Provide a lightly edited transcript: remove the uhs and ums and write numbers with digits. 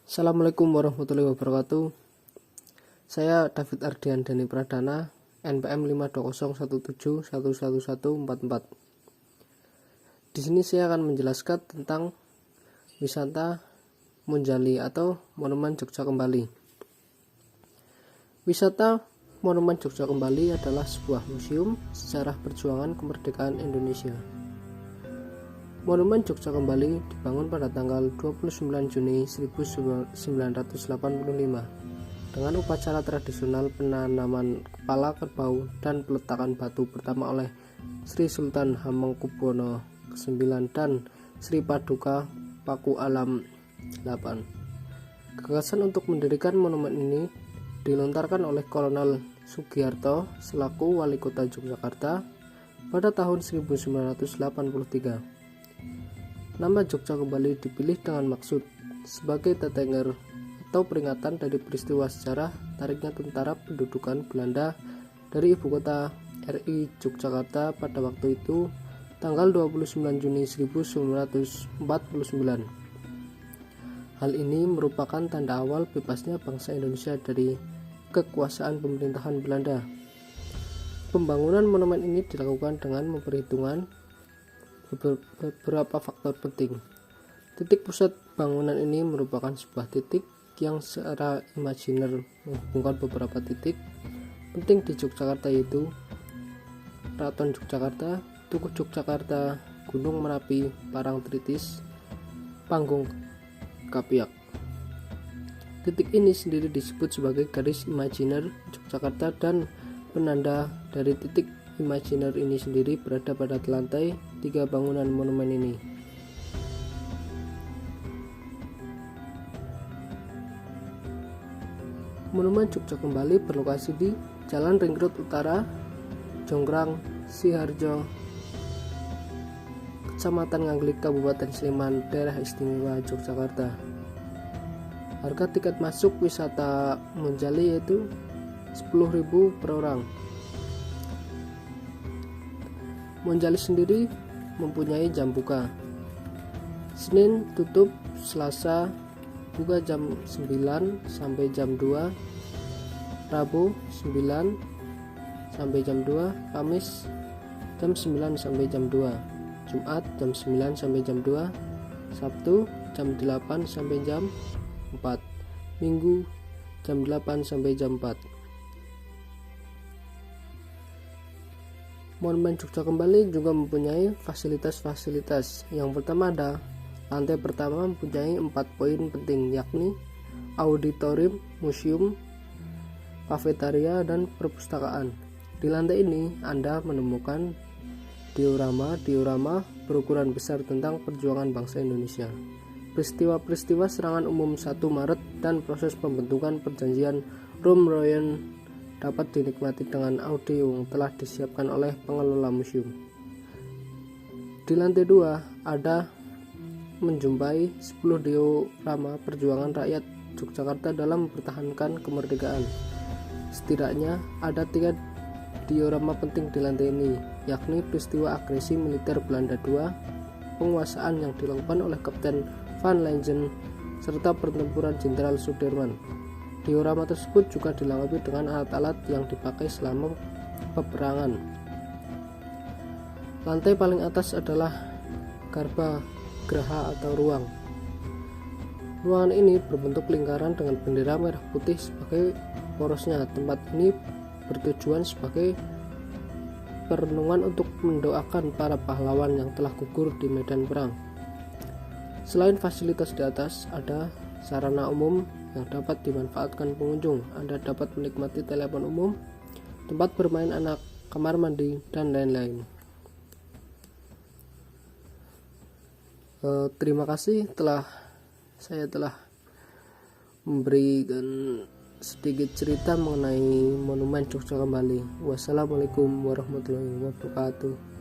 Assalamualaikum warahmatullahi wabarakatuh. Saya David Ardian Dani Pradana, NPM 52017111144. Di sini saya akan menjelaskan tentang wisata Monjali atau Monumen Jogja Kembali. Wisata Monumen Jogja Kembali adalah sebuah museum sejarah perjuangan kemerdekaan Indonesia. Monumen Jogja Kembali dibangun pada tanggal 29 Juni 1985 dengan upacara tradisional penanaman kepala kerbau dan peletakan batu pertama oleh Sri Sultan Hamengkubuwono ke-9 dan Sri Paduka Paku Alam 8. Gagasan untuk mendirikan monumen ini dilontarkan oleh Kolonel Sugiarto selaku Wali Kota Yogyakarta pada tahun 1983. Nama Jogja Kembali dipilih dengan maksud sebagai tetenger atau peringatan dari peristiwa sejarah tariknya tentara pendudukan Belanda dari ibu kota RI Yogyakarta pada waktu itu tanggal 29 Juni 1949. Hal ini merupakan tanda awal bebasnya bangsa Indonesia dari kekuasaan pemerintahan Belanda. Pembangunan monumen ini dilakukan dengan memperhitungkan beberapa faktor penting. Titik pusat bangunan ini merupakan sebuah titik yang secara imajiner menghubungkan beberapa titik penting di Yogyakarta, yaitu Keraton Yogyakarta, Tugu Yogyakarta, Gunung Merapi, Parangtritis, Panggung Kapiak. Titik ini sendiri disebut sebagai garis imajiner Yogyakarta dan penanda dari titik imajiner ini sendiri berada pada lantai 3 bangunan monumen ini. Monumen Jogja Kembali berlokasi di Jalan Ring Road Utara, Jonggrang, Siharjo, Kecamatan Ngaglik, Kabupaten Sleman, Daerah Istimewa Yogyakarta. Harga tiket masuk wisata Monjali yaitu 10.000 per orang. Monjali sendiri mempunyai jam buka. Senin tutup, Selasa buka jam 9 sampai jam 2, Rabu 9 sampai jam 2, Kamis jam 9 sampai jam 2, Jumat jam 9 sampai jam 2, Sabtu jam 8 sampai jam 4, Minggu jam 8 sampai jam 4. Monumen Jogja Kembali juga mempunyai fasilitas-fasilitas. Yang pertama ada lantai pertama mempunyai 4 poin penting, yakni auditorium, museum, kafetaria, dan perpustakaan. Di lantai ini Anda menemukan diorama berukuran besar tentang perjuangan bangsa Indonesia, peristiwa-peristiwa serangan umum 1 Maret, dan proses pembentukan perjanjian Rum-Royen dapat dinikmati dengan audio yang telah disiapkan oleh pengelola museum. Di lantai 2 ada menjumpai 10 diorama perjuangan rakyat Yogyakarta dalam mempertahankan kemerdekaan. Setidaknya ada 3 diorama penting di lantai ini, yakni peristiwa agresi militer Belanda II, penguasaan yang dilakukan oleh Kapten Van Lenzen, serta pertempuran Jenderal Sudirman. Diorama tersebut juga dilengkapi dengan alat-alat yang dipakai selama peperangan. Lantai paling atas adalah Garba Graha atau ruang. Ruangan ini berbentuk lingkaran dengan bendera merah putih sebagai porosnya. Tempat ini bertujuan sebagai perenungan untuk mendoakan para pahlawan yang telah gugur di medan perang. Selain fasilitas di atas, ada sarana umum yang dapat dimanfaatkan pengunjung. Anda dapat menikmati telepon umum, tempat bermain anak, kamar mandi, dan lain-lain. Terima kasih saya telah memberikan sedikit cerita mengenai Monumen Jogja Kembali. Wassalamualaikum warahmatullahi wabarakatuh.